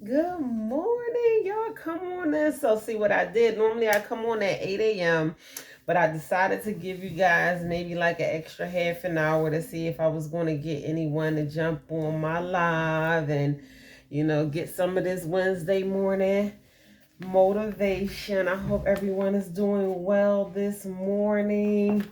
Good morning, y'all. Come on in. So, see what I did. Normally, I come on at 8 a.m., but I decided to give you guys maybe like an extra half an hour to see if I was going to get anyone to jump on my live and, get some of this Wednesday morning motivation. I hope everyone is doing well this morning.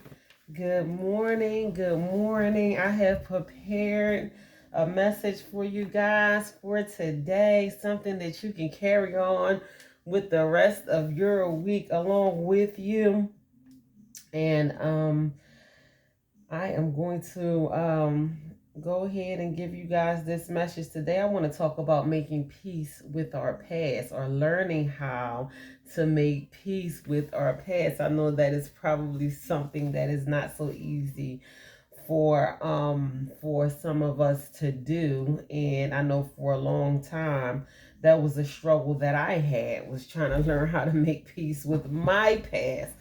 Good morning. Good morning. I have prepared a message for you guys for today, something that you can carry on with the rest of your week along with you. And I am going to go ahead and give you guys this message today. I want to talk about making peace with our past, or learning how to make peace with our past. I know that is probably something that is not so easy for some of us to do, and I know for a long time that was a struggle that I had, was trying to learn how to make peace with my past.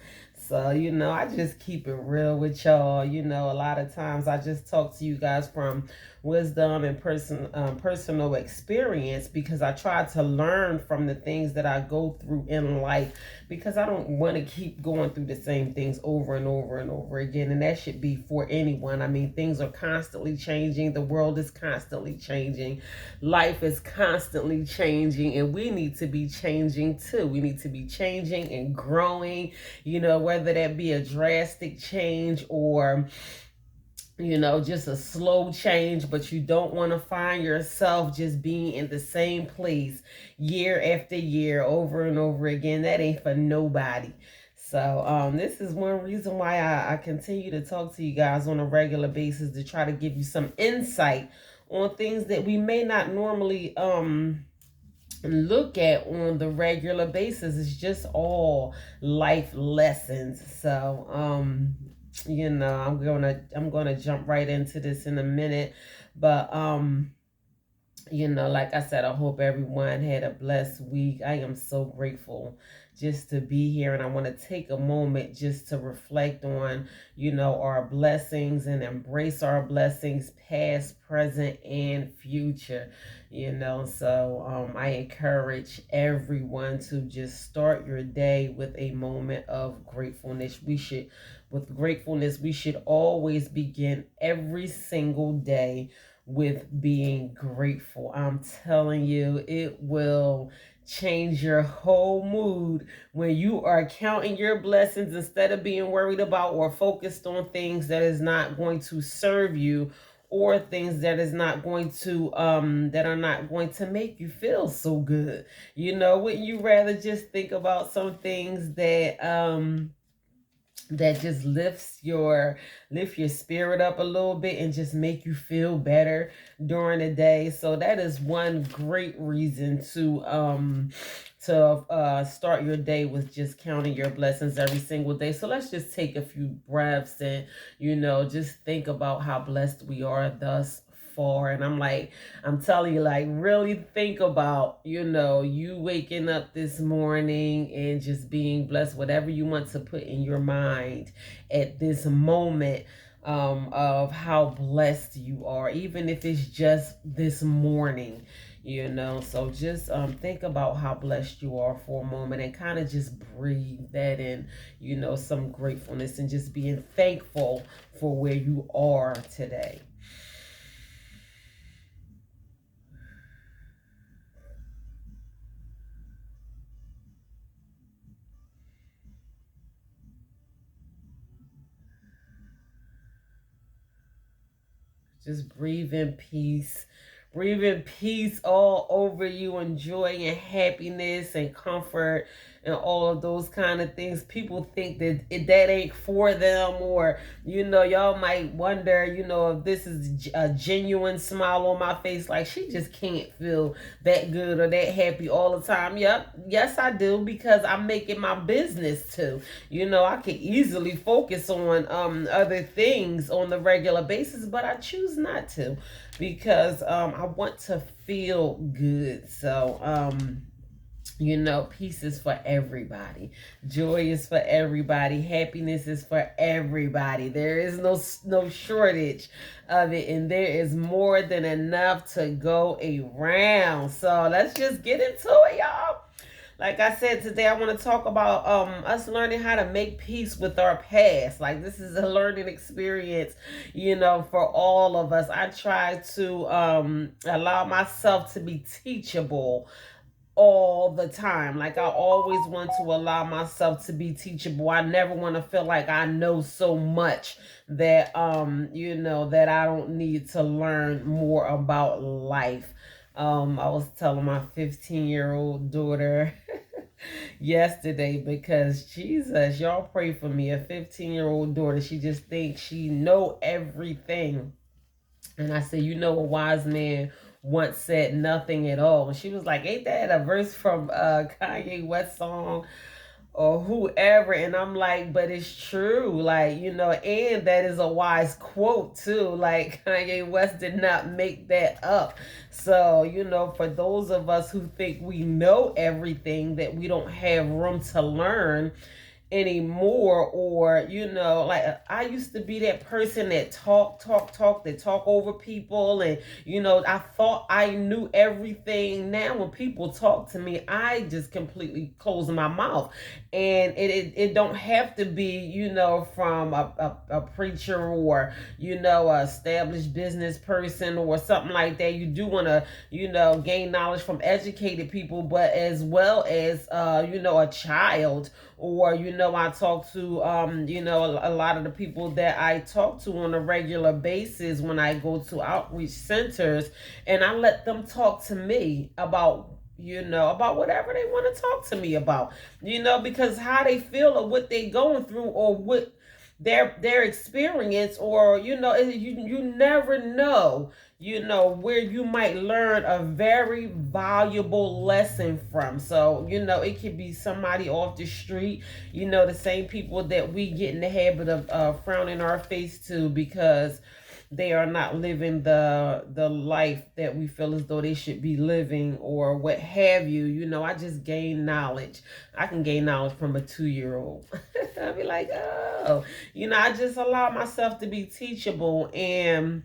So, I just keep it real with y'all. A lot of times I just talk to you guys from wisdom and personal experience, because I try to learn from the things that I go through in life, because I don't want to keep going through the same things over and over and over again. And that should be for anyone. I mean, things are constantly changing. The world is constantly changing. Life is constantly changing, and we need to be changing too. We need to be changing and growing, whether that be a drastic change or just a slow change. But you don't want to find yourself just being in the same place year after year over and over again. That ain't for nobody. So this is one reason why I continue to talk to you guys on a regular basis, to try to give you some insight on things that we may not normally look at on the regular basis. It's just all life lessons. So I'm gonna jump right into this in a minute. But like I said, I hope everyone had a blessed week. I am so grateful just to be here, and I want to take a moment just to reflect on, our blessings, and embrace our blessings, past, present, and future. So I encourage everyone to just start your day with a moment of gratefulness. With gratefulness, we should always begin every single day with being grateful. I'm telling you, it will change your whole mood when you are counting your blessings, instead of being worried about or focused on things that is not going to serve you, or things that is not going to that are not going to make you feel so good. Wouldn't you rather just think about some things that just lift your spirit up a little bit and just make you feel better during the day? So that is one great reason to start your day with just counting your blessings every single day. So let's just take a few breaths and just think about how blessed we are thus far. And I'm telling you, like, really think about, you waking up this morning and just being blessed, whatever you want to put in your mind at this moment, of how blessed you are, even if it's just this morning. So just think about how blessed you are for a moment, and kind of just breathe that in, some gratefulness, and just being thankful for where you are today. Just breathe in peace. Breathe in peace all over you, and joy and happiness and comfort and all of those kind of things. People think that that ain't for them, or y'all might wonder, if this is a genuine smile on my face, like she just can't feel that good or that happy all the time. Yep, yes I do, because I'm making my business to. I could easily focus on other things on the regular basis, but I choose not to, because I want to feel good. So You know, peace is for everybody. Joy is for everybody. Happiness is for everybody. There is no shortage of it, and there is more than enough to go around. So let's just get into it, y'all. Like I said, today I want to talk about us learning how to make peace with our past. Like, this is a learning experience, you know, for all of us. I try to allow myself to be teachable all the time. Like, I always want to allow myself to be teachable. I never want to feel like I know so much that you know, that I don't need to learn more about life. I was telling my 15-year-old daughter yesterday, because Jesus, y'all pray for me. A 15-year-old daughter, she just thinks she know everything. And I said, you know, a wise man once said nothing at all. And she was like, ain't that a verse from Kanye West song or whoever? And I'm like, but it's true. Like, you know, and that is a wise quote too. Like, Kanye West did not make that up. So, you know, for those of us who think we know everything, that we don't have room to learn anymore, or you know, like, I used to be that person that talk over people, and you know, I thought I knew everything. Now when people talk to me, I just completely close my mouth. And it don't have to be, you know, from a preacher, or you know, a established business person or something like that. You do want to, you know, gain knowledge from educated people, but as well as you know, a child. Or you know, I talk to you know, a lot of the people that I talk to on a regular basis when I go to outreach centers, and I let them talk to me about, you know, about whatever they want to talk to me about, you know, because how they feel or what they going through, or what their experience, or you know, you never know, you know, where you might learn a very valuable lesson from. So you know, it could be somebody off the street, you know, the same people that we get in the habit of frowning our face to, because they are not living the life that we feel as though they should be living, or what have you. You know, I just gain knowledge. I can gain knowledge from a 2-year-old. I'll be like, oh, you know, I just allow myself to be teachable, and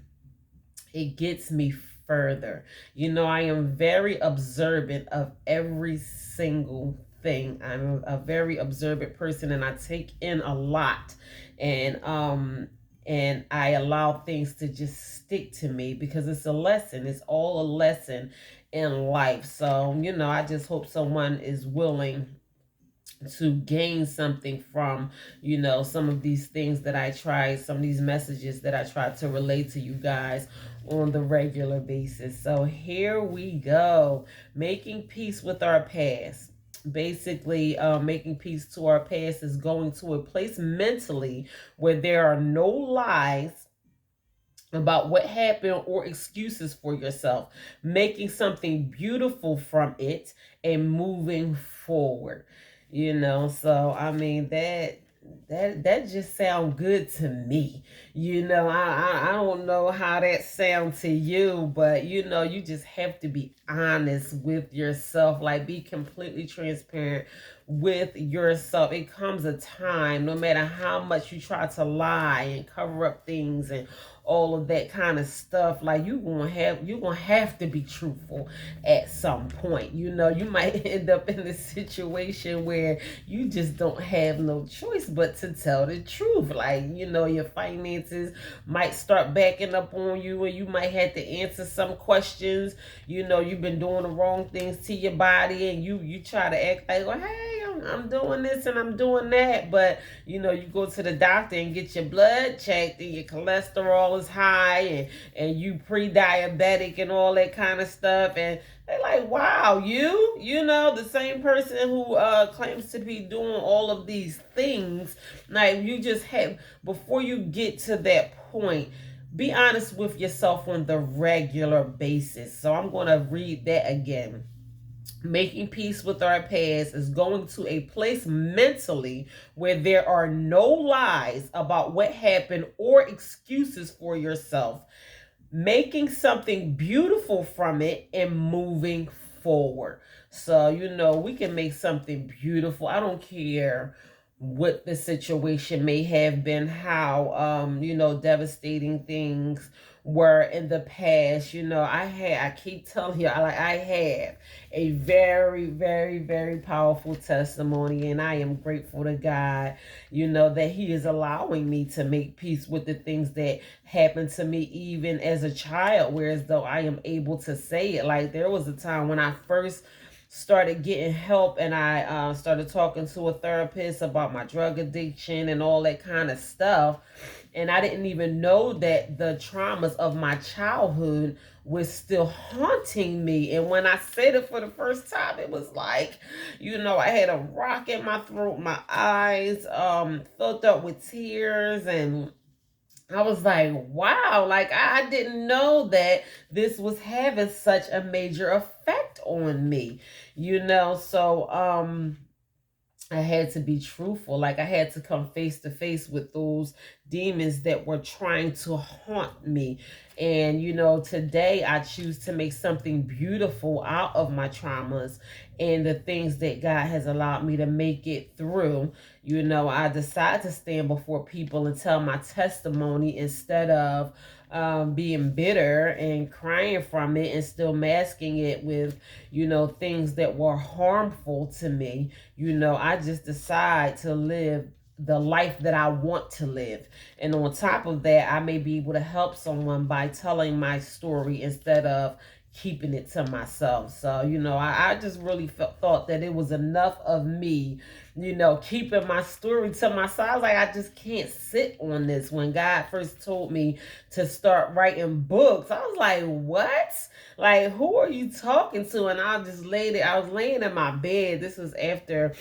it gets me further. You know, I am very observant of every single thing. I'm a very observant person, and I take in a lot. And I allow things to just stick to me, because it's a lesson. It's all a lesson in life. So, you know, I just hope someone is willing to gain something from, you know, some of these things that I try, some of these messages that I try to relate to you guys on the regular basis. So here we go. Making peace with our past. Basically, making peace to our past is going to a place mentally where there are no lies about what happened or excuses for yourself, making something beautiful from it and moving forward. You know, so I mean, that just sound good to me. You know, I don't know how that sounds to you, but you know, you just have to be honest with yourself. Like, be completely transparent with yourself. It comes a time, no matter how much you try to lie and cover up things and all of that kind of stuff, like, you're gonna have to be truthful at some point. You know, you might end up in a situation where you just don't have no choice but to tell the truth. Like, you know, your finances might start backing up on you, and you might have to answer some questions. You know, you've been doing the wrong things to your body, and you try to act like, well, hey, I'm doing this and I'm doing that, but you know, you go to the doctor and get your blood checked, and your cholesterol is high, and you pre-diabetic and all that kind of stuff, and they're like, wow, you know, the same person who claims to be doing all of these things. Like, you just have, before you get to that point, be honest with yourself on the regular basis. So I'm going to read that again. Making peace with our past is going to a place mentally where there are no lies about what happened or excuses for yourself, making something beautiful from it and moving forward. So, we can make something beautiful. I don't care what the situation may have been, how devastating things were in the past. I keep telling you, I have a very, very, very powerful testimony, and I am grateful to God, that He is allowing me to make peace with the things that happened to me even as a child, whereas though I am able to say it. Like, there was a time when I first started getting help, and I started talking to a therapist about my drug addiction and all that kind of stuff, and I didn't even know that the traumas of my childhood was still haunting me. And when I said it for the first time, it was like, I had a rock in my throat, my eyes filled up with tears, and I was like, wow, like I didn't know that this was having such a major effect on me, So I had to be truthful. Like, I had to come face to face with those demons that were trying to haunt me. And, today I choose to make something beautiful out of my traumas and the things that God has allowed me to make it through. I decide to stand before people and tell my testimony instead of being bitter and crying from it and still masking it with, things that were harmful to me. I just decide to live the life that I want to live. And on top of that, I may be able to help someone by telling my story instead of keeping it to myself. So, I just really thought that it was enough of me, keeping my story to myself. I was like, I just can't sit on this. When God first told me to start writing books, I was like, what? Like, who are you talking to? And I was laying in my bed. This was after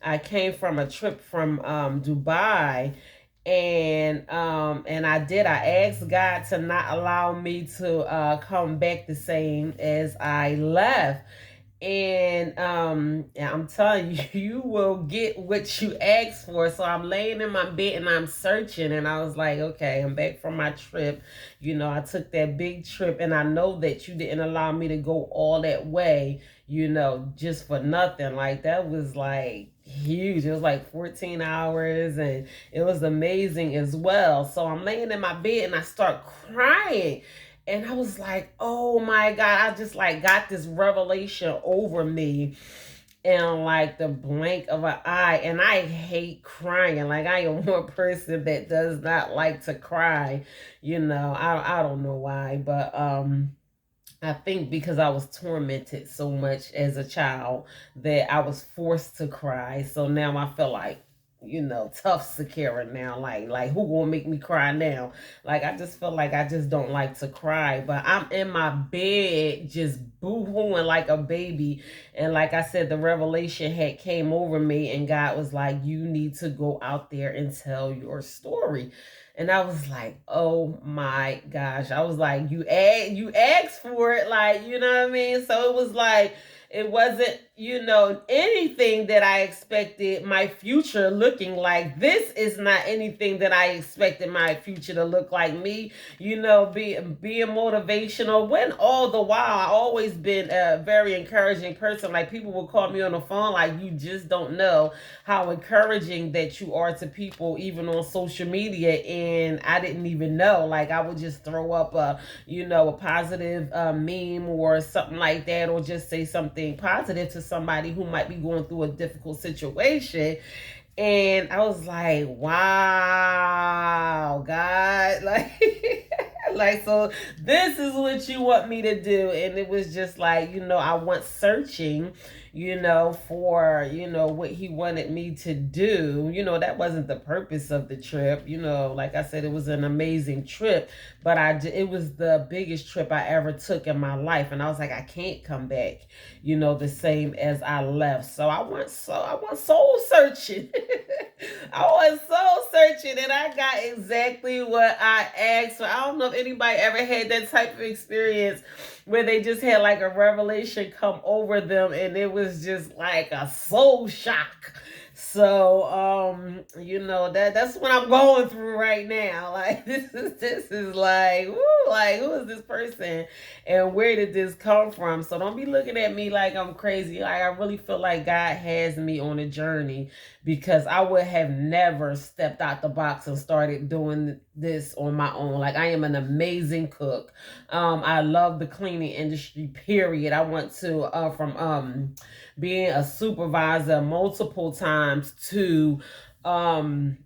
I came from a trip from Dubai, and I asked God to not allow me to come back the same as I left. And I'm telling you, you will get what you ask for. So I'm laying in my bed and I'm searching, and I was like, okay, I'm back from my trip. I took that big trip, and I know that you didn't allow me to go all that way, just for nothing. Like, that was like huge. It was like 14 hours, and it was amazing as well. So I'm laying in my bed and I start crying. And I was like, oh my God, I just like got this revelation over me in like the blink of an eye. And I hate crying. Like, I am one person that does not like to cry. I don't know why, but I think because I was tormented so much as a child that I was forced to cry. So now I feel like, tough Sakara now. Like who gonna make me cry now? Like, I just feel like I just don't like to cry. But I'm in my bed just boo-hooing like a baby. And like I said, the revelation had came over me, and God was like, you need to go out there and tell your story. And I was like, oh my gosh. I was like, you asked for it, like, you know what I mean? So it was like, it wasn't, anything that I expected my future looking like. This is not anything that I expected my future to look like. Me, being motivational, when all the while I always been a very encouraging person. Like, people will call me on the phone, like, you just don't know how encouraging that you are to people, even on social media. And I didn't even know. Like, I would just throw up a positive meme or something like that, or just say something positive to somebody who might be going through a difficult situation. And I was like, wow, God, like, like, so this is what you want me to do. And it was just like, I went searching, for, what He wanted me to do. That wasn't the purpose of the trip. Like I said, it was an amazing trip, but it was the biggest trip I ever took in my life. And I was like, I can't come back, the same as I left. So I went soul searching. I was soul searching, and I got exactly what I asked for. I don't know if anybody ever had that type of experience where they just had like a revelation come over them, and it was just like a soul shock. So, that's what I'm going through right now. Like this is like, woo, like who is this person and where did this come from? So don't be looking at me like I'm crazy. Like I really feel like God has me on a journey because I would have never stepped out the box and started doing this on my own. Like I am an amazing cook. I love the cleaning industry, period. I want to from being a supervisor multiple times to um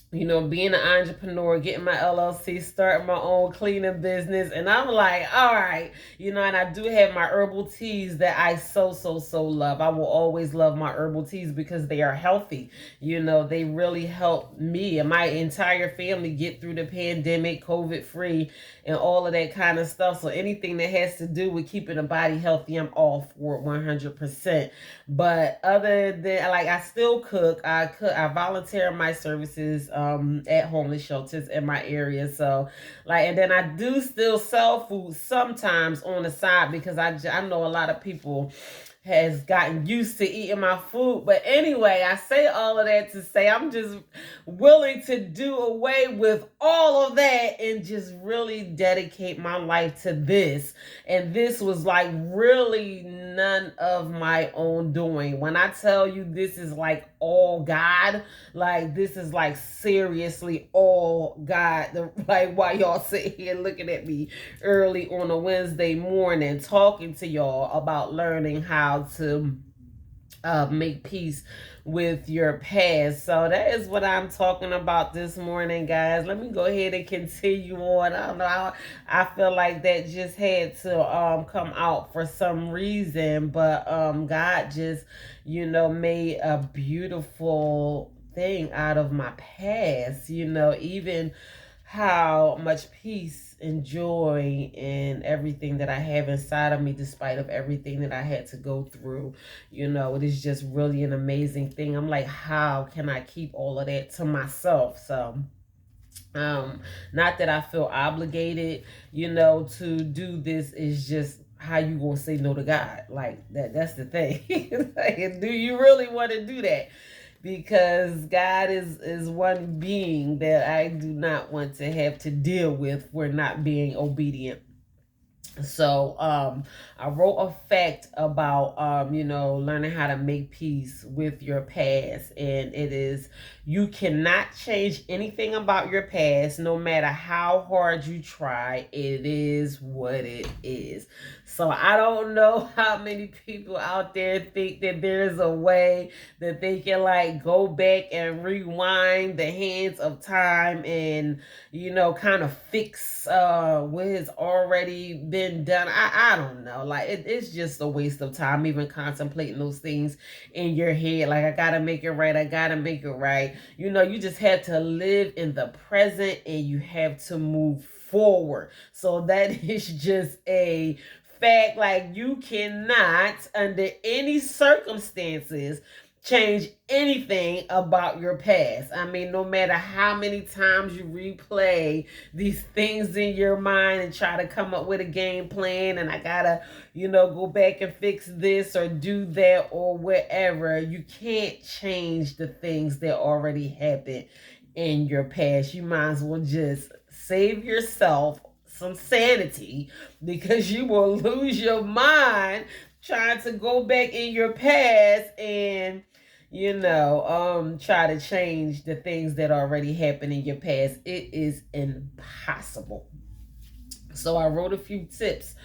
being an entrepreneur, getting my LLC, starting my own cleaning business. And I'm like, all right, and I do have my herbal teas that I so love. I will always love my herbal teas because they are healthy. They really help me and my entire family get through the pandemic, COVID free, and all of that kind of stuff. So anything that has to do with keeping the body healthy, I'm all for it 100%. But other than like, I still cook. I volunteer my services at homeless shelters in my area. So like, and then I do still sell food sometimes on the side because I know a lot of people has gotten used to eating my food. But anyway, I say all of that to say I'm just willing to do away with all of that and just really dedicate my life to this. And this was like really none of my own doing. When I tell you this is like all God, like this is like seriously all God. Like while y'all sit here looking at me early on a Wednesday morning talking to y'all about learning how to make peace with your past. So that is what I'm talking about this morning, guys. Let me go ahead and continue on. I don't know. I feel like that just had to come out for some reason, but God just, made a beautiful thing out of my past. Even how much peace and joy and everything that I have inside of me, despite of everything that I had to go through. It is just really an amazing thing. I'm like, how can I keep all of that to myself? So not that I feel obligated, to do this. Is just how you gonna say no to God? Like that's the thing. Like, do you really want to do that? Because God is one being that I do not want to have to deal with for not being obedient. So I wrote a fact about learning how to make peace with your past, and it is, you cannot change anything about your past no matter how hard you try. It is what it is. So I don't know how many people out there think that there's a way that they can like go back and rewind the hands of time and kind of fix what has already been done. I don't know. Like it's just a waste of time even contemplating those things in your head. Like I gotta make it right. I gotta make it right. You just have to live in the present and you have to move forward. So that is just a fact. Like you cannot under any circumstances change anything about your past. I mean, no matter how many times you replay these things in your mind and try to come up with a game plan, and I gotta, go back and fix this or do that or whatever, you can't change the things that already happened in your past. You might as well just save yourself some sanity because you will lose your mind trying to go back in your past and try to change the things that already happened in your past. It is impossible. So I wrote a few tips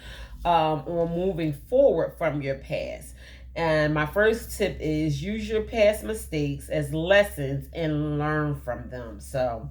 on moving forward from your past. And my first tip is use your past mistakes as lessons and learn from them. So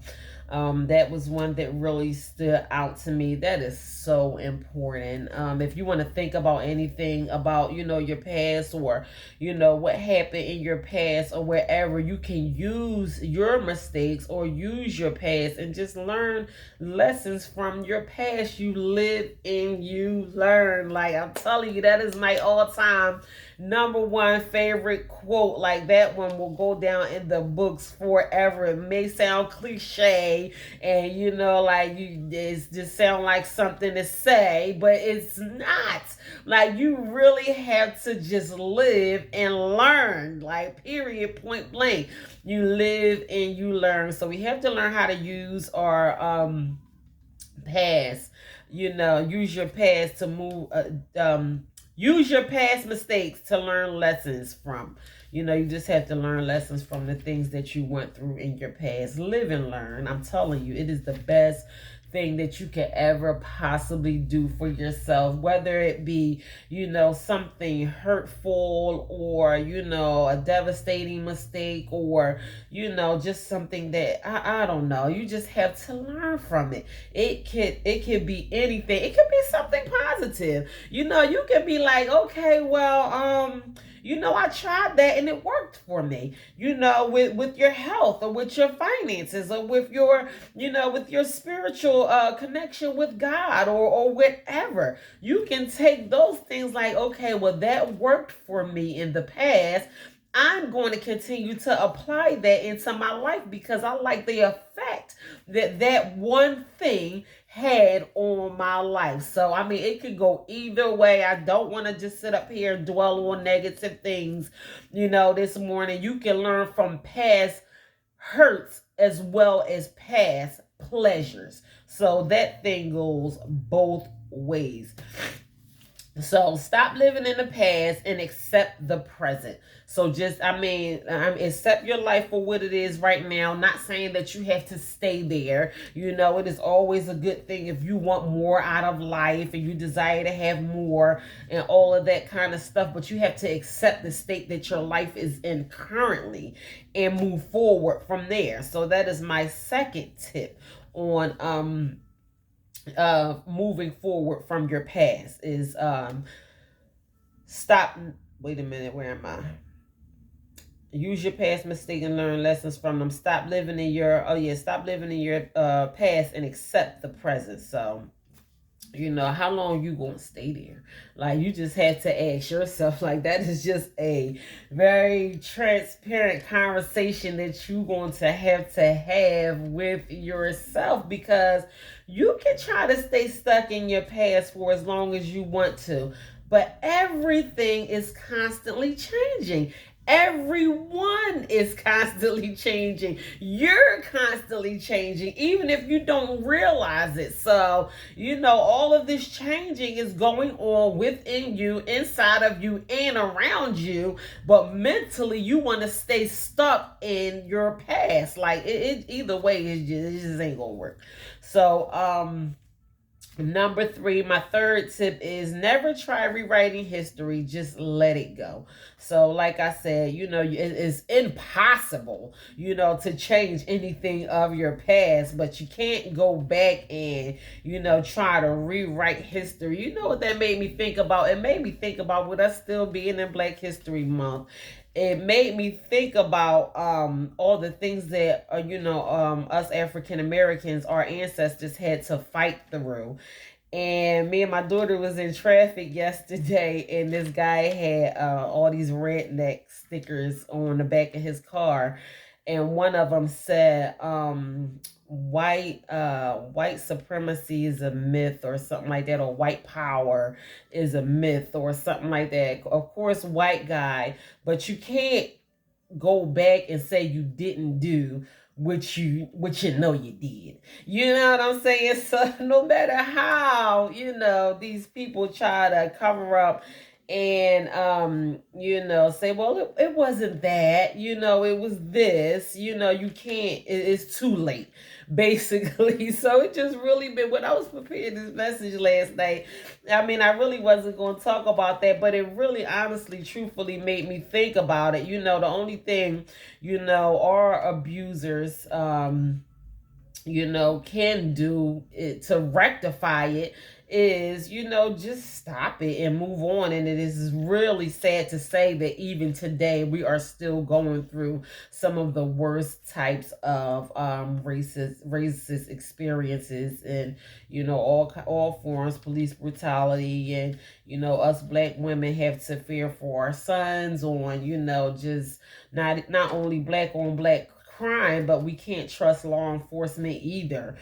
that was one that really stood out to me. That is so important. If you want to think about anything about, your past or, what happened in your past or wherever, you can use your mistakes or use your past and just learn lessons from your past. You live and you learn. Like I'm telling you, that is my all-time number one favorite quote. Like that one will go down in the books forever. It may sound cliche, say, and like it's just sound like something to say, but it's not. Like, you really have to just live and learn, like, period, point blank. You live and you learn. So we have to learn how to use our past. Use your past to move. Use your past mistakes to learn lessons from. You just have to learn lessons from the things that you went through in your past. Live and learn. I'm telling you, it is the best thing that you could ever possibly do for yourself, whether it be something hurtful, or a devastating mistake, or just something that I don't know. You just have to learn from it. It could be anything. It could be something positive. You can be like, okay, well, I tried that and it worked for me, with your health, or with your finances, or with your spiritual connection with God, or whatever. You can take those things like, okay, well, that worked for me in the past. I'm going to continue to apply that into my life because I like the effect that one thing had on my life. So, I mean, it could go either way. I don't want to just sit up here and dwell on negative things, this morning. You can learn from past hurts as well as past pleasures. So that thing goes both ways. So stop living in the past and accept the present. So accept your life for what it is right now. Not saying that you have to stay there. It is always a good thing if you want more out of life and you desire to have more and all of that kind of stuff. But you have to accept the state that your life is in currently and move forward from there. So that is my second tip on moving forward from your past is stop. Wait a minute, where am I? Use your past mistake and learn lessons from them. Stop living in your past and accept the present. So how long you gonna stay there? Like, you just had to ask yourself. Like, that is just a very transparent conversation that you're going to have with yourself, because you can try to stay stuck in your past for as long as you want to, but everything is constantly changing. Everyone is constantly changing. You're constantly changing, even if you don't realize it. So, all of this changing is going on within you, inside of you, and around you. But mentally, you want to stay stuck in your past. Like, it either way, it just ain't gonna work. So, number 3, my third tip is never try rewriting history. Just let it go. So, like I said, it's impossible, to change anything of your past, but you can't go back and, try to rewrite history. You know what that made me think about? It made me think about, with us still being in Black History Month, it made me think about all the things that us African Americans, our ancestors, had to fight through. And me and my daughter was in traffic yesterday, and this guy had all these redneck stickers on the back of his car, and one of them said white supremacy is a myth, or something like that, or white power is a myth, or something like that. Of course, white guy, but you can't go back and say you didn't do what you know you did. You know what I'm saying? So no matter how these people try to cover up and say, well, it wasn't that, it was this, you can't, it's too late, basically. So it just really been, when I was preparing this message last night, I mean, I really wasn't going to talk about that, but it really, honestly, truthfully made me think about it. The only thing our abusers can do it to rectify it is, just stop it and move on. And it is really sad to say that even today we are still going through some of the worst types of racist experiences, and all forms, police brutality, and us Black women have to fear for our sons on just not only Black on Black crime, but we can't trust law enforcement either,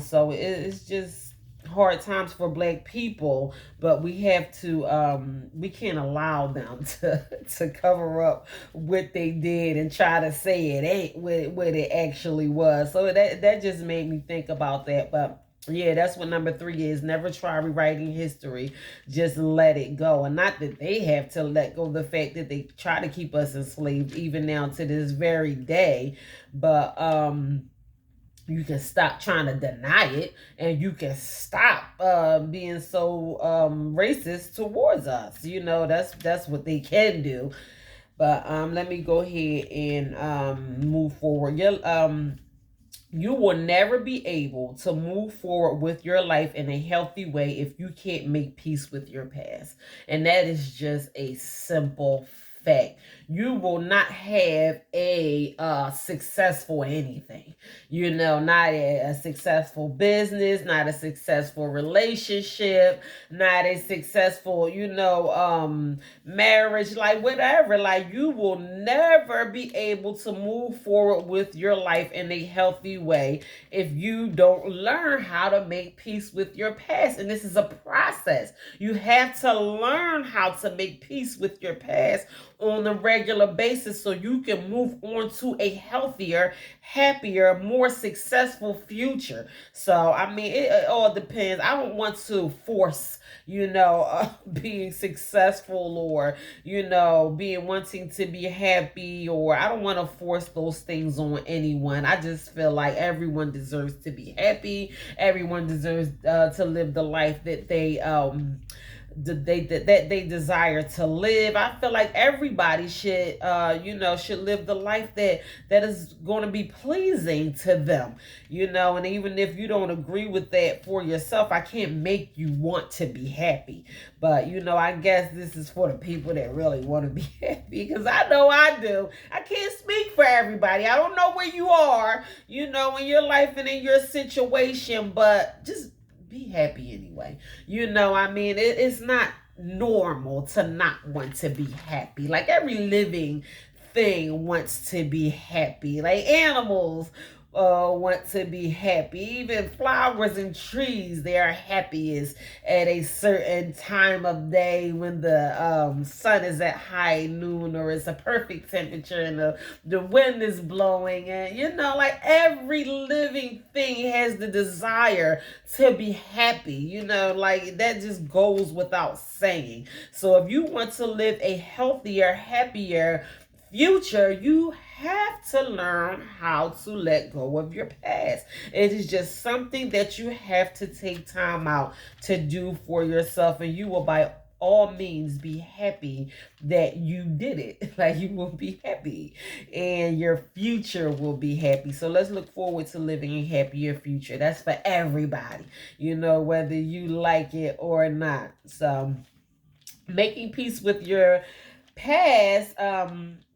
so it's just hard times for Black people, but we have to we can't allow them to cover up what they did and try to say it ain't what it actually was. So that just made me think about that. But yeah, that's what number 3 is. Never try rewriting history. Just let it go. And not that they have to let go of the fact that they try to keep us enslaved even now to this very day. But you can stop trying to deny it, and you can stop being so racist towards us. That's what they can do. But let me go ahead and move forward. You will never be able to move forward with your life in a healthy way if you can't make peace with your past. And that is just a simple fact. You will not have a successful anything. Not a successful business, not a successful relationship, not a successful, marriage, like whatever. Like, you will never be able to move forward with your life in a healthy way if you don't learn how to make peace with your past. And this is a process. You have to learn how to make peace with your past on a regular basis so you can move on to a healthier, happier, more successful future. So, I mean, it all depends. I don't want to force, being successful, or, being wanting to be happy, or I don't want to force those things on anyone. I just feel like everyone deserves to be happy. Everyone deserves to live the life that they desire to live. I feel like everybody should should live the life that is going to be pleasing to them, and even if you don't agree with that for yourself, I can't make you want to be happy. But I guess this is for the people that really want to be happy, because I know I do. I can't speak for everybody. I don't know where you are, in your life and in your situation, but just be happy anyway. It's not normal to not want to be happy. Like, every living thing wants to be happy. Like, animals want to be happy. Even flowers and trees, they are happiest at a certain time of day when the sun is at high noon, or it's a perfect temperature and the wind is blowing. And like, every living thing has the desire to be happy. Like, that just goes without saying. So if you want to live a healthier, happier future, you have to learn how to let go of your past. It is just something that you have to take time out to do for yourself, and you will by all means be happy that you did it. Like, you will be happy, and your future will be happy. So let's look forward to living a happier future. That's for everybody, whether you like it or not. So, making peace with your past,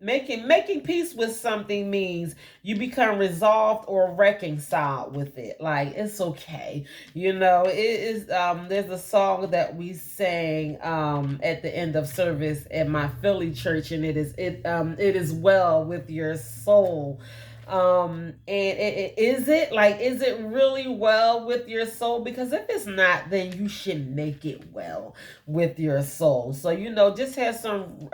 making peace with something means you become resolved or reconciled with it. Like, it's okay. It is there's a song that we sang at the end of service at my Philly church, and it is well with your soul. And is it really well with your soul? Because if it's not, then you should make it well with your soul. So, just have some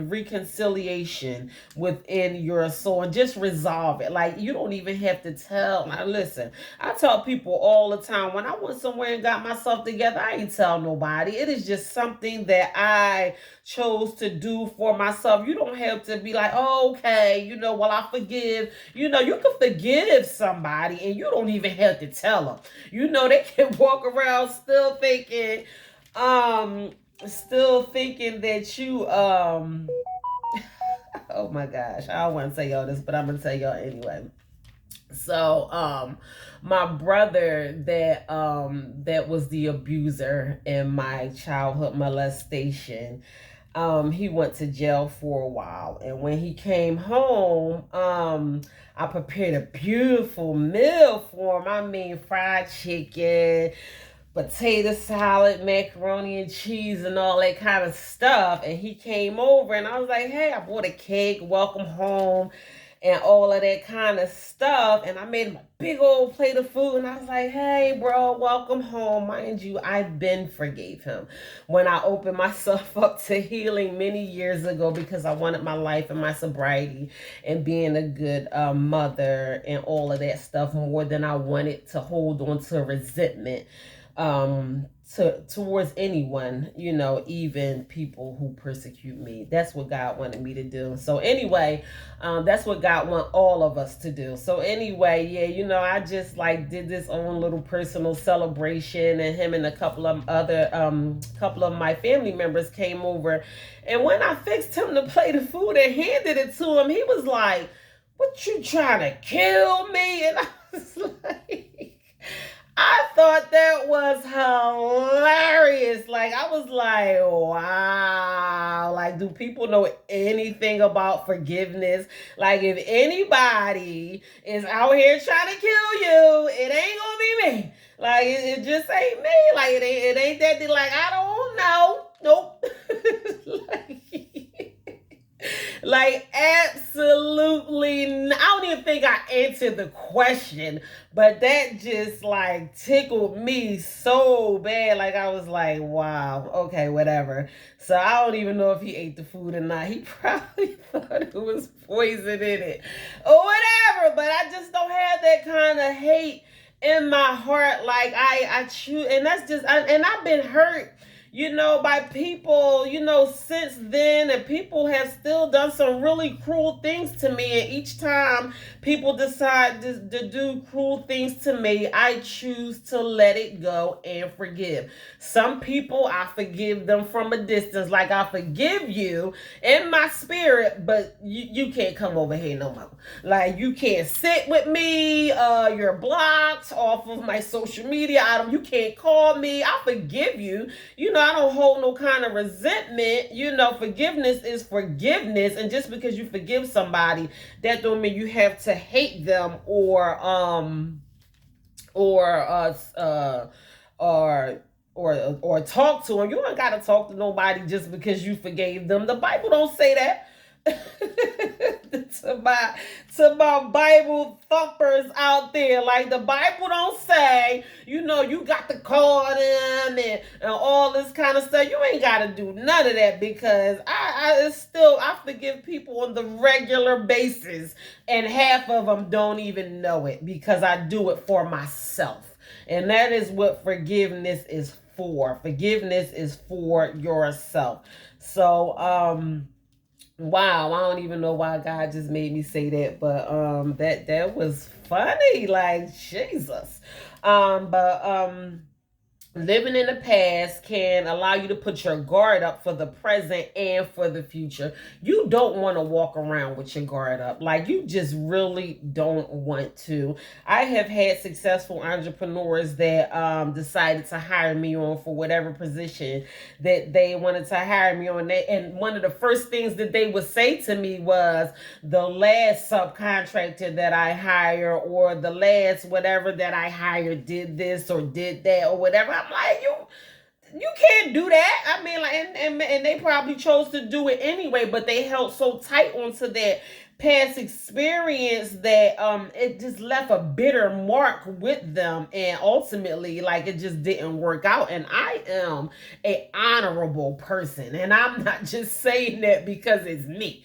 reconciliation within your soul, and just resolve it. Like, you don't even have to tell. Now, listen, I tell people all the time, when I went somewhere and got myself together, I ain't tell nobody. It is just something that I chose to do for myself. You don't have to be like, oh, okay, well, I forgive. You can forgive somebody, and you don't even have to tell them. They can walk around still thinking that you oh my gosh, I don't want to tell y'all this, but I'm gonna tell y'all anyway. So my brother that was the abuser in my childhood molestation, he went to jail for a while, and when he came home, I prepared a beautiful meal for him. I mean, fried chicken, potato salad, macaroni and cheese, and all that kind of stuff. And he came over, and I was like, hey, I bought a cake, welcome home. and all of that kind of stuff. And I made him a big old plate of food, and I was like, hey, bro, welcome home. Mind you, I've been forgave him when I opened myself up to healing many years ago because I wanted my life and my sobriety and being a good mother and all of that stuff more than I wanted to hold on to resentment towards anyone, even people who persecute me. That's what God wanted me to do. So anyway, that's what God want all of us to do. So anyway, yeah, I just like did this own little personal celebration, and him and a couple of other couple of my family members came over, and when I fixed him the plate of food and handed it to him, he was like, "What, you trying to kill me?" And I was like, I thought that was hilarious. Like, I was like, wow. Like, do people know anything about forgiveness? Like, if anybody is out here trying to kill you, it ain't gonna be me. Like, it just ain't me. Like, it ain't that. Like, I don't know. Nope. Like, absolutely. I don't even think I answered the question, but that just like tickled me so bad. Like, I was like, wow, okay, whatever. So I don't even know if he ate the food or not. He probably thought it was poison in it or whatever, but I just don't have that kind of hate in my heart. Like, I choose, and that's just, and I've been hurt, by people, since then, and people have still done some really cruel things to me. And each time people decide to do cruel things to me, I choose to let it go and forgive. Some people, I forgive them from a distance. Like, I forgive you in my spirit, but you can't come over here no more. Like, you can't sit with me. You're blocked off of my social media. You can't call me. I forgive you. I don't hold no kind of resentment. Forgiveness is forgiveness. And just because you forgive somebody, that don't mean you have to hate them or talk to them. You don't gotta talk to nobody just because you forgave them. The Bible don't say that. to my Bible thumpers out there, like, the Bible don't say, you got to call them and all this kind of stuff. You ain't got to do none of that, because I forgive people on the regular basis, and half of them don't even know it, because I do it for myself. And that is what forgiveness is for. Forgiveness is for yourself. So, wow, I don't even know why God just made me say that, but that was funny, like, Jesus. But living in the past can allow you to put your guard up for the present and for the future. You don't want to walk around with your guard up. Like, you just really don't want to. I have had successful entrepreneurs that decided to hire me on for whatever position that they wanted to hire me on. And one of the first things that they would say to me was, the last subcontractor that I hire, or the last whatever that I hired, did this or did that or whatever. I'm like, you can't do that. I mean, like, and they probably chose to do it anyway, but they held so tight onto that past experience that it just left a bitter mark with them, and ultimately, like, it just didn't work out. And I am an honorable person, and I'm not just saying that because it's me,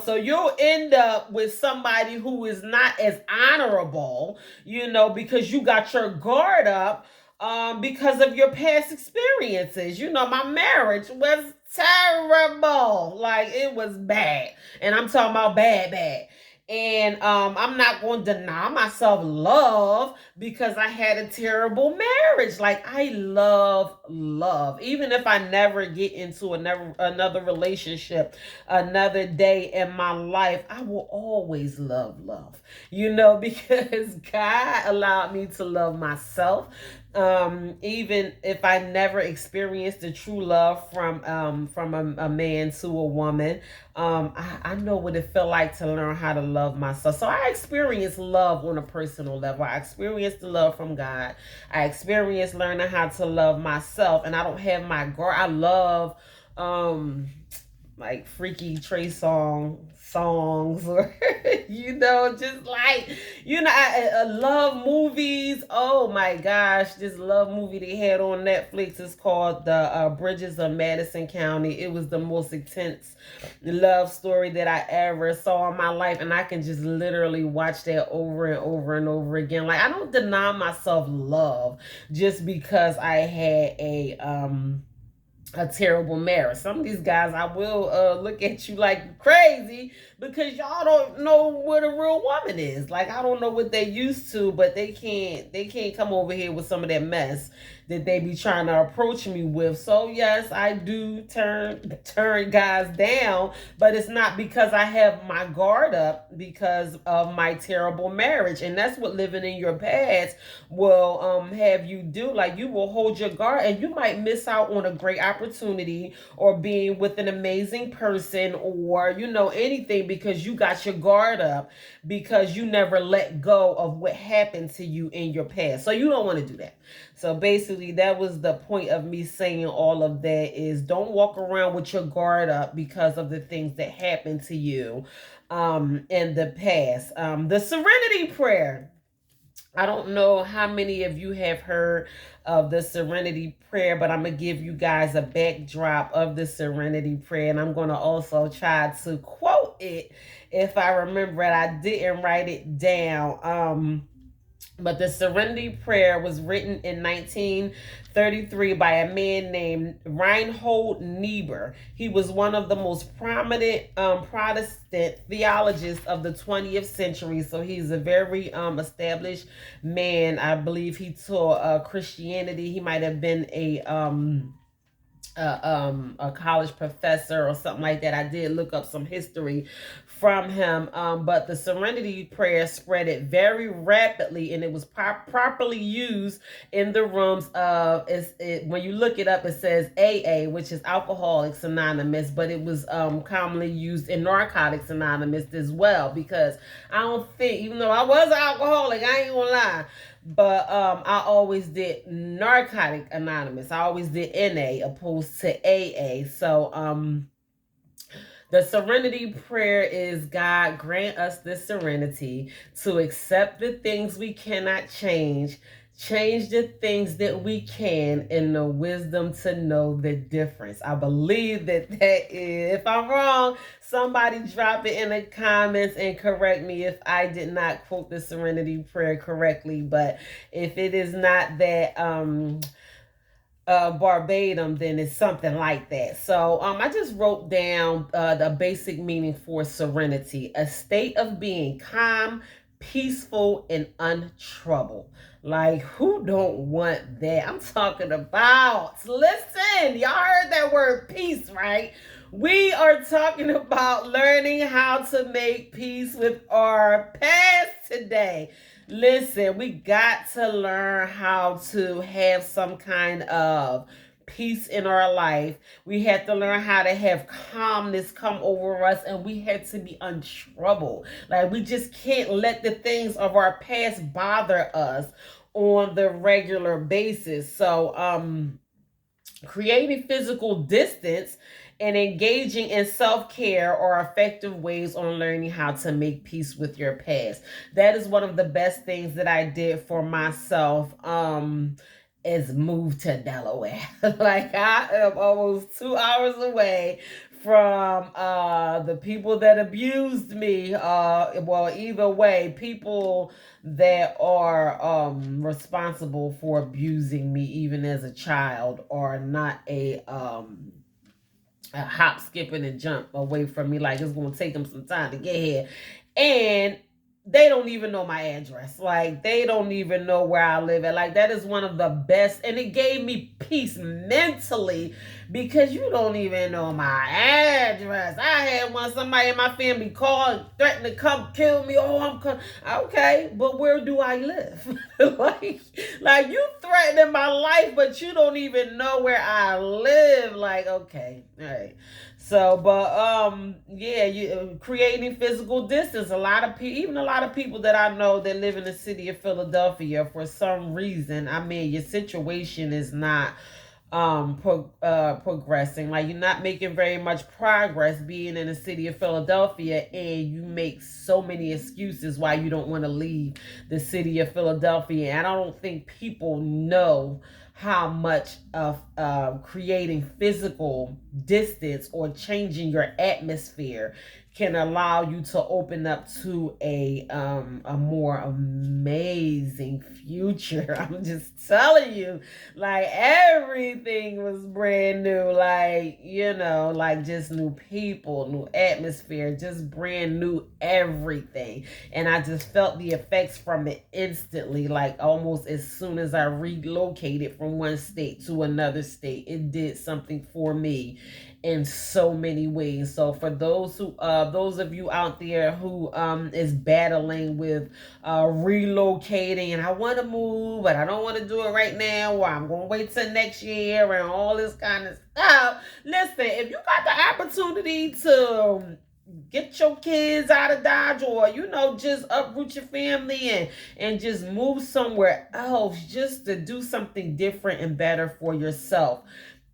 so you'll end up with somebody who is not as honorable, because you got your guard up, because of your past experiences. My marriage was terrible. Like, it was bad. And I'm talking about bad. And I'm not going to deny myself love because I had a terrible marriage. Like, I love love. Even if I never get into another relationship another day in my life, I will always love love. Because God allowed me to love myself. Even if I never experienced the true love from a man to a woman, I know what it felt like to learn how to love myself. So I experienced love on a personal level. I experienced the love from God. I experienced learning how to love myself, and I don't have my guard. I love like freaky Trey songs, or just like I love movies. Oh my gosh, this love movie they had on Netflix is called the Bridges of Madison County. It was the most intense love story that I ever saw in my life, and I can just literally watch that over and over and over again. Like, I don't deny myself love just because I had a terrible marriage. Some of these guys, I will look at you like crazy because y'all don't know what a real woman is. Like, I don't know what they used to, but they can't come over here with some of that mess that they be trying to approach me with. So yes, I do turn guys down, but it's not because I have my guard up because of my terrible marriage. And that's what living in your past will have you do. Like, you will hold your guard and you might miss out on a great opportunity or being with an amazing person, or anything, because you got your guard up because you never let go of what happened to you in your past. So you don't want to do that. So basically, that was the point of me saying all of that, is don't walk around with your guard up because of the things that happened to you in the past. The Serenity Prayer. I don't know how many of you have heard of the Serenity Prayer, but I'm going to give you guys a backdrop of the Serenity Prayer, and I'm going to also try to quote it if I remember it. I didn't write it down. But the Serenity Prayer was written in 1933 by a man named Reinhold Niebuhr. He was one of the most prominent Protestant theologians of the 20th century. So he's a very established man. I believe he taught Christianity. He might have been a college professor or something like that. I did look up some history from him, but the Serenity Prayer spread it very rapidly, and it was properly used in the rooms of when you look it up, it says AA, which is Alcoholics Anonymous, but it was commonly used in Narcotics Anonymous as well, because I don't think, even though I was an alcoholic, I ain't gonna lie, but I always did Narcotic Anonymous. I always did NA opposed to AA. So the Serenity Prayer is, God, grant us the serenity to accept the things we cannot change the things that we can, and the wisdom to know the difference. I believe that is, if I'm wrong, somebody drop it in the comments and correct me if I did not quote the Serenity Prayer correctly. But if it is not that verbatim, then it's something like that. So I just wrote down the basic meaning for serenity: a state of being calm, peaceful, and untroubled. Like, who don't want that? I'm talking about, listen, y'all heard that word peace, right? We are talking about learning how to make peace with our past today. Listen, we got to learn how to have some kind of peace in our life. We had to learn how to have calmness come over us, and we had to be untroubled. Like, we just can't let the things of our past bother us on the regular basis. So creating physical distance and engaging in self-care are effective ways on learning how to make peace with your past. That is one of the best things that I did for myself, is move to Delaware. Like, I am almost 2 hours away from the people that abused me. Well, either way, people that are responsible for abusing me even as a child are not a hop, skip, and a jump away from me. Like, it's going to take them some time to get here. And they don't even know my address. Like, they don't even know where I live at. Like, that is one of the best. And it gave me peace mentally, because you don't even know my address. I had somebody in my family call and threaten to come kill me. Oh, I'm coming. Okay, but where do I live? like you threatening my life, but you don't even know where I live. Like, okay, all right. So, but yeah, you creating physical distance. A lot of people, even a lot of people that I know that live in the city of Philadelphia, for some reason, I mean, your situation is not progressing. Like, you're not making very much progress being in the city of Philadelphia, and you make so many excuses why you don't want to leave the city of Philadelphia. And I don't think people know how much of creating physical distance or changing your atmosphere can allow you to open up to a more amazing future. I'm just telling you, like, everything was brand new, like, like, just new people, new atmosphere, just brand new everything. And I just felt the effects from it instantly, like almost as soon as I relocated from one state to another state. It did something for me in so many ways. So for those of you out there who is battling with relocating, and I want to move but I don't want to do it right now, or I'm going to wait till next year and all this kind of stuff, listen, if you got the opportunity to get your kids out of Dodge, or just uproot your family and just move somewhere else, just to do something different and better for yourself,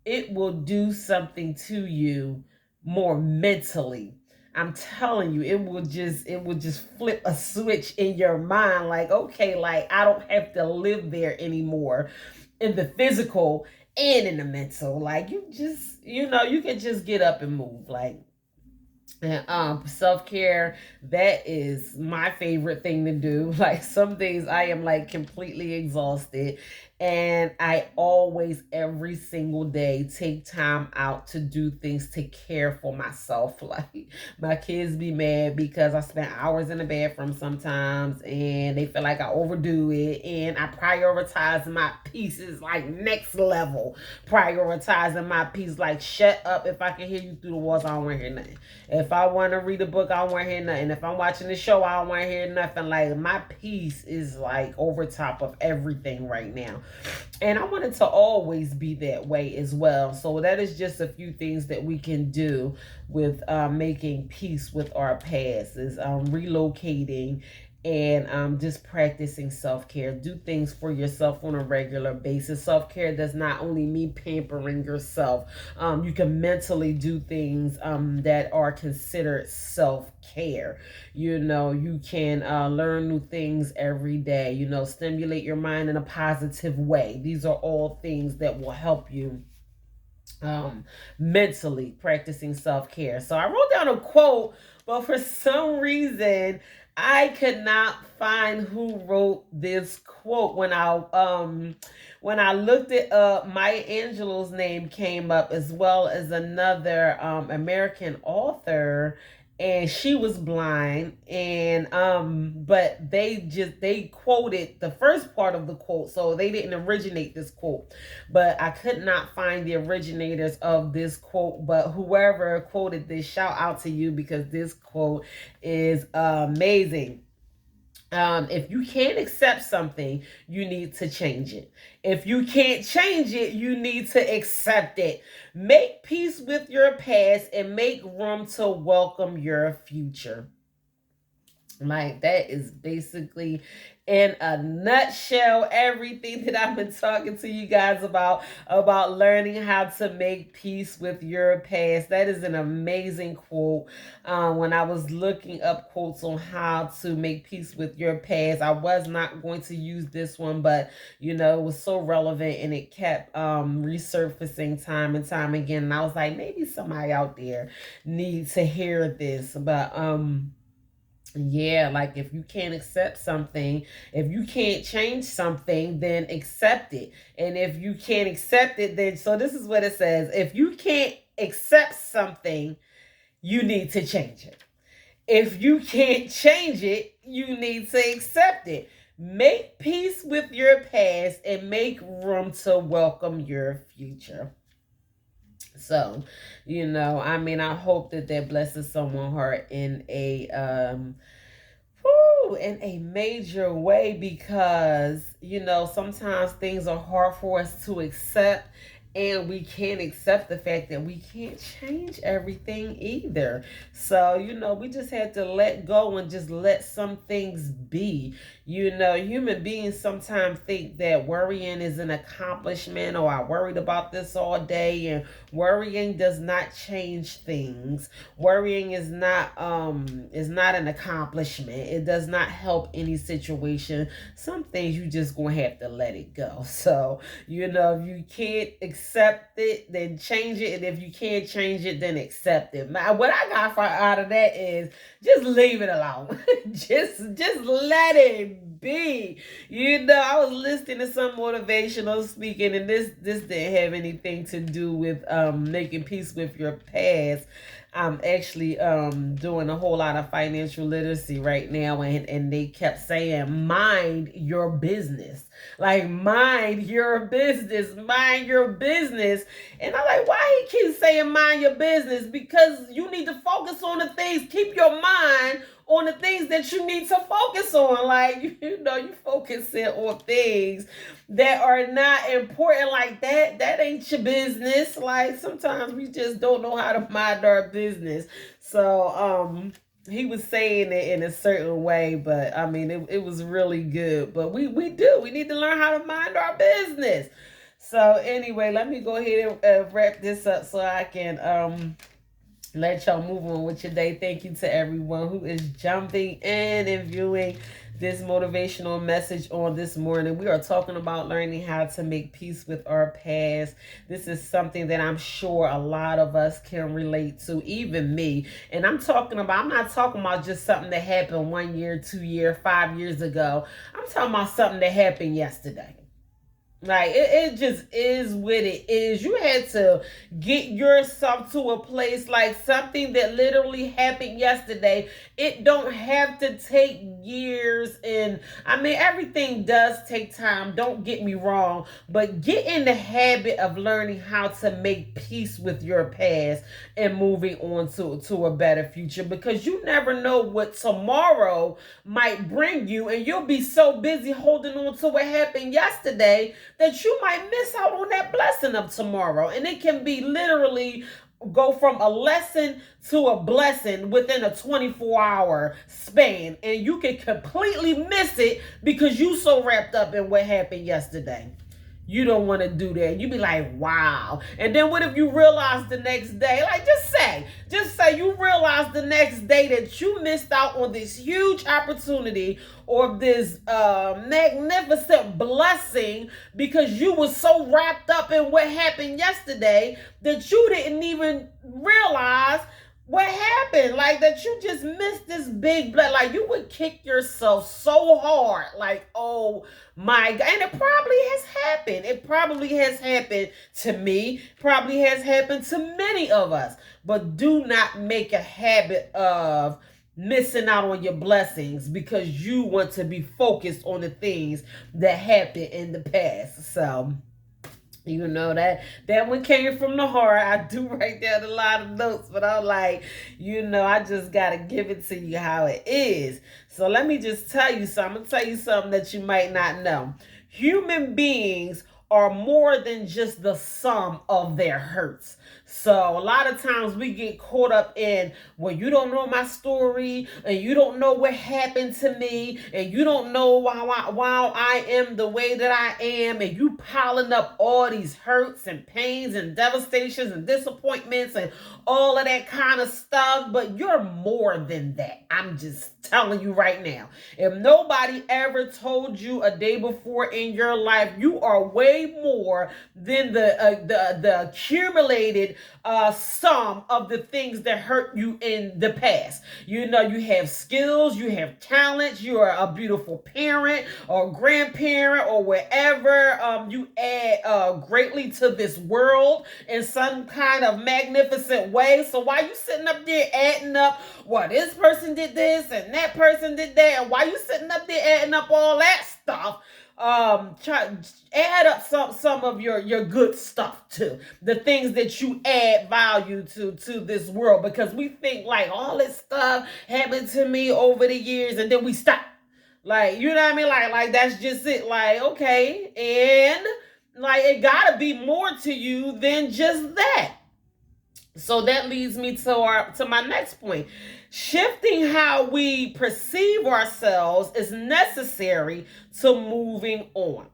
it will do something to you more mentally. I'm telling you, it will just flip a switch in your mind, like, okay, like, I don't have to live there anymore, in the physical and in the mental. Like, you can just get up and move. Like, and self-care, that is my favorite thing to do. Like, some days I am like completely exhausted, and I always, every single day, take time out to do things to care for myself. Like, my kids be mad because I spend hours in the bathroom sometimes, and they feel like I overdo it, and I prioritize my pieces like next level. Prioritizing my piece, like, shut up. If I can hear you through the walls, I don't want to hear nothing. If I want to read a book, I don't want to hear nothing. If I'm watching the show, I don't want to hear nothing. Like, my piece is like over top of everything right now. And I want it to always be that way as well. So that is just a few things that we can do with making peace with our past, is relocating, and just practicing self-care. Do things for yourself on a regular basis. Self-care does not only mean pampering yourself. You can mentally do things that are considered self-care. You can learn new things every day. Stimulate your mind in a positive way. These are all things that will help you mentally, practicing self-care. So I wrote down a quote, but for some reason I could not find who wrote this quote. When I looked it up, Maya Angelou's name came up, as well as another American author, and she was blind, and but they quoted the first part of the quote, so they didn't originate this quote. But I could not find the originators of this quote. But whoever quoted this, shout out to you, because this quote is amazing. If you can't accept something, you need to change it. If you can't change it, you need to accept it. Make peace with your past and make room to welcome your future. Like, that is basically, in a nutshell, everything that I've been talking to you guys about learning how to make peace with your past. That is an amazing quote. When I was looking up quotes on how to make peace with your past, I was not going to use this one, but it was so relevant, and it kept resurfacing time and time again. And I was like, maybe somebody out there needs to hear this. But yeah, like, if you can't accept something, if you can't change something, then accept it. And if you can't accept it, then, so this is what it says: if you can't accept something, you need to change it. If you can't change it, you need to accept it. Make peace with your past and make room to welcome your future. So, I hope that blesses someone's heart in a major way, because sometimes things are hard for us to accept, And we can't accept the fact that we can't change everything either. So, we just had to let go and just let some things be. Human beings sometimes think that worrying is an accomplishment, or I worried about this all day, and worrying does not change things. Worrying is not an accomplishment. It does not help any situation. Some things you just gonna have to let it go. So, if you can't accept it, then change it. And if you can't change it, then accept it. Now, what I got out of that is just leave it alone. just let it be. I was listening to some motivational speaking, and this didn't have anything to do with making peace with your past. I'm actually doing a whole lot of financial literacy right now, and they kept saying, mind your business. Like, mind your business, mind your business. And I'm like, why he keeps saying mind your business? Because you need to focus on the things, keep your mind on the things that you need to focus on. Like, you focusing on things that are not important like that ain't your business. Like, sometimes we just don't know how to mind our business. So he was saying it in a certain way, but I mean it was really good. But we need to learn how to mind our business. So anyway, let me go ahead and wrap this up so I can let y'all move on with your day. Thank you to everyone who is jumping in and viewing this motivational message on this morning. We are talking about learning how to make peace with our past. This is something that I'm sure a lot of us can relate to, even me. And I'm not talking about just something that happened 1 year, 2 year, 5 years ago. I'm talking about something that happened yesterday. Like, it just is what it is. You had to get yourself to a place, like something that literally happened yesterday. It don't have to take years. And I mean, everything does take time. Don't get me wrong. But get in the habit of learning how to make peace with your past and moving on to a better future. Because you never know what tomorrow might bring you. And you'll be so busy holding on to what happened yesterday that you might miss out on that blessing of tomorrow. And it can be literally go from a lesson to a blessing within a 24-hour span. And you can completely miss it because you so wrapped up in what happened yesterday. You don't want to do that. You be like, wow. And then what if you realize the next day, like just say you realize the next day that you missed out on this huge opportunity or this magnificent blessing because you were so wrapped up in what happened yesterday that you didn't even realize what happened. Like, that you just missed this big blood. Like, you would kick yourself so hard. Like, oh my God. And it probably has happened. It probably has happened to me. Probably has happened to many of us. But do not make a habit of missing out on your blessings because you want to be focused on the things that happened in the past. So, that one came from the heart. I do write down a lot of notes, but I'm like, I just got to give it to you how it is. So let me just tell you something. I'm going to tell you something that you might not know. Human beings are more than just the sum of their hurts. So a lot of times we get caught up in, well, you don't know my story, and you don't know what happened to me, and you don't know why I am the way that I am, and you piling up all these hurts and pains and devastations and disappointments and all of that kind of stuff. But you're more than that. I'm just telling you right now. If nobody ever told you a day before in your life, you are way more than the accumulated sum of the things that hurt you in the past. You have skills, you have talents, you are a beautiful parent or grandparent or whatever. You add greatly to this world in some kind of magnificent way. So why you sitting up there adding up, well, this person did this and that person did that, and why you sitting up there adding up all that stuff? Add up some of your good stuff too, the things that you add value to this world, because we think like all this stuff happened to me over the years and then we stop. Like, you know what I mean? Like that's just it. Like, okay, and Like, it gotta be more to you than just that. So that leads me to my next point. Shifting how we perceive ourselves is necessary to moving on.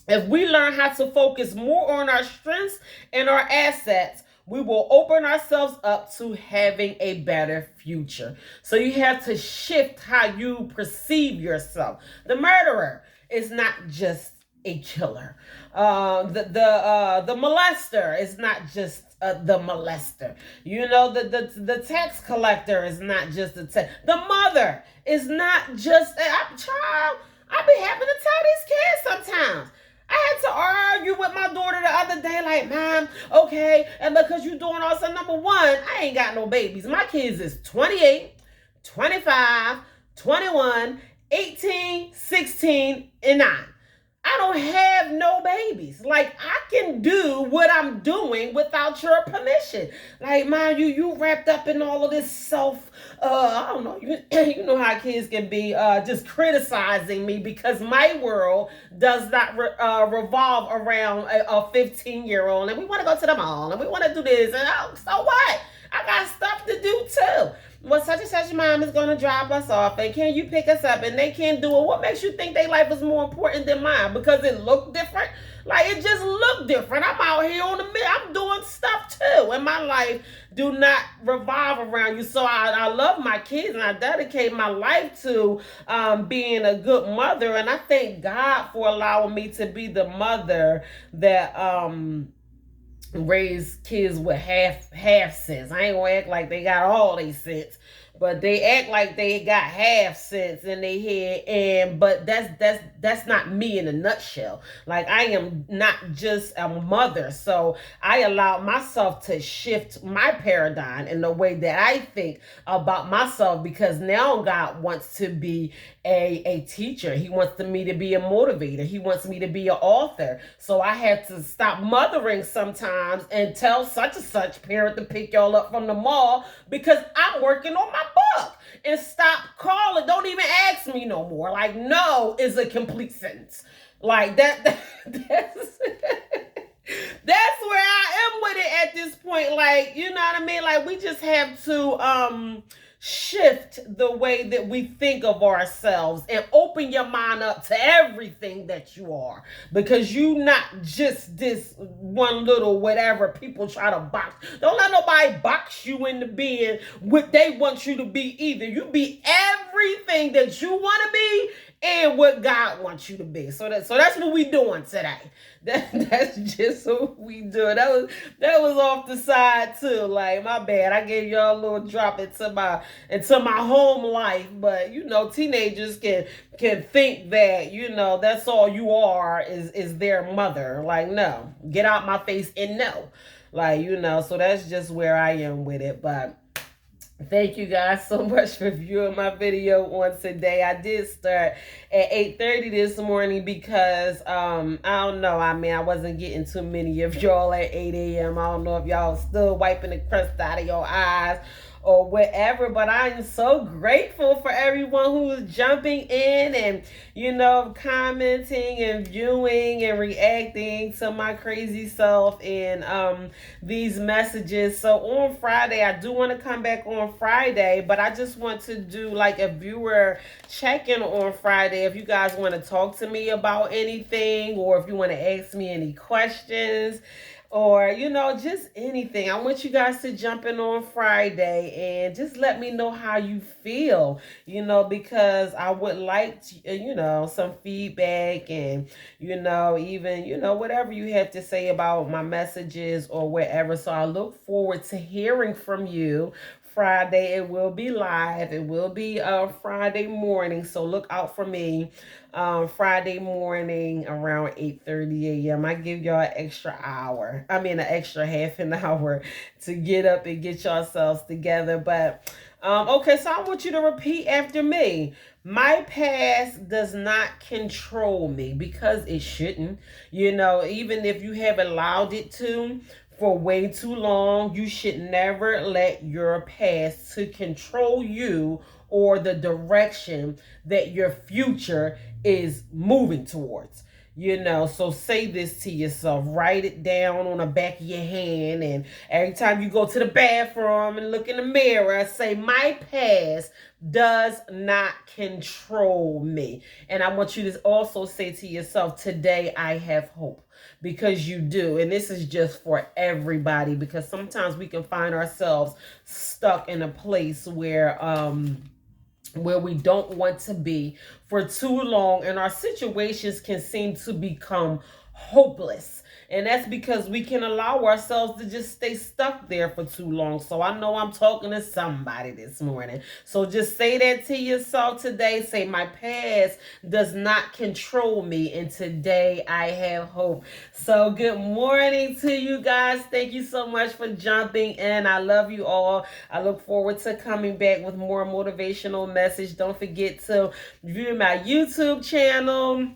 If we learn how to focus more on our strengths and our assets, we will open ourselves up to having a better future. So you have to shift how you perceive yourself. The murderer is not just a killer. The molester is not just the molester. You know, the tax collector is not just the tax. The mother is not just a child. I be having to tell these kids sometimes. I had to argue with my daughter the other day, like, Mom, okay, and because you doing all stuff, number one, I ain't got no babies. My kids is 28, 25, 21, 18, 16, and 9. I don't have no babies. Like, I can do what I'm doing without your permission. Like, Mom, you wrapped up in all of this I don't know, you know how kids can be just criticizing me because my world does not revolve around a 15-year-old, and we want to go to the mall, and we want to do this, and so what? I got stuff to do too. Well, such and such mom is going to drop us off, and can you pick us up? And they can't do it. What makes you think their life is more important than mine? Because it looked different? Like, it just looked different. I'm out here on the mid. I'm doing stuff too. And my life do not revolve around you. So I love my kids, and I dedicate my life to being a good mother. And I thank God for allowing me to be the mother that raise kids with half sense. I ain't gonna act like they got all they sense, but they act like they got half sense in their head. And but that's not me in a nutshell. Like, I am not just a mother, so I allow myself to shift my paradigm in the way that I think about myself, because now God wants to be a teacher. He wants me to be a motivator. He wants me to be an author. So I had to stop mothering sometimes and tell such and such parent to pick y'all up from the mall because I'm working on my book. And stop calling. Don't even ask me no more. Like, no is a complete sentence. Like that's that's where I am with it at this point. Like, you know what I mean? Like, we just have to shift the way that we think of ourselves and open your mind up to everything that you are, because you not just this one little whatever people try to box. Don't let nobody box you into being what they want you to be either. You be everything that you want to be and what God wants you to be. So that's what we doing today. That's just what we do. That was off the side too. Like, my bad. I gave y'all a little drop into my home life, but you know, teenagers can think that, you know, that's all you are is their mother. Like, no, get out my face and no. Like, you know, so that's just where I am with it. But thank you guys so much for viewing my video on today. I did start at 8:30 this morning because I don't know. I mean, I wasn't getting too many of y'all at 8 a.m. I don't know if y'all still wiping the crust out of your eyes or whatever, but I am so grateful for everyone who is jumping in and, you know, commenting and viewing and reacting to my crazy self and these messages. So on Friday, I do want to come back on Friday, but I just want to do like a viewer check-in on Friday. If you guys want to talk to me about anything, or if you want to ask me any questions, or, you know, just anything, I want you guys to jump in on Friday and just let me know how you feel, you know, because I would like to, you know, some feedback and, you know, even, you know, whatever you have to say about my messages or whatever. So I look forward to hearing from you. Friday, it will be live. It will be Friday morning, so look out for me Friday morning around 8:30 a.m. I give y'all an extra hour. I mean, an extra half an hour to get up and get yourselves together. But okay, so I want you to repeat after me. My past does not control me, because it shouldn't. You know, even if you have allowed it to for way too long, you should never let your past to control you or the direction that your future is moving towards. So say this to yourself, write it down on the back of your hand, and every time you go to the bathroom and look in the mirror, say, my past does not control me. And I want you to also say to yourself, today I have hope, because you do. And this is just for everybody, because sometimes we can find ourselves stuck in a place where we don't want to be for too long, and our situations can seem to become hopeless. And that's because we can allow ourselves to just stay stuck there for too long. So I know I'm talking to somebody this morning. So just say that to yourself today. Say, my past does not control me, and today I have hope. So good morning to you guys. Thank you so much for jumping in. I love you all. I look forward to coming back with more motivational message. Don't forget to view my YouTube channel.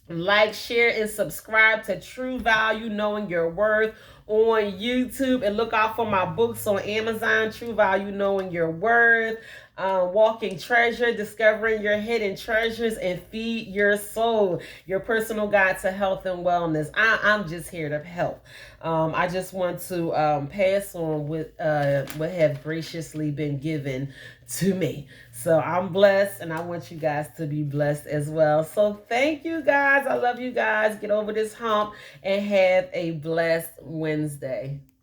Like, share, and subscribe to True Value, Knowing Your Worth on YouTube. And look out for my books on Amazon, True Value, Knowing Your Worth, Walking Treasure, Discovering Your Hidden Treasures, and Feed Your Soul, Your Personal Guide to Health and Wellness. I'm just here to help. I just want to pass on what have graciously been given to me. So I'm blessed, and I want you guys to be blessed as well. So thank you guys. I love you guys. Get over this hump and have a blessed Wednesday.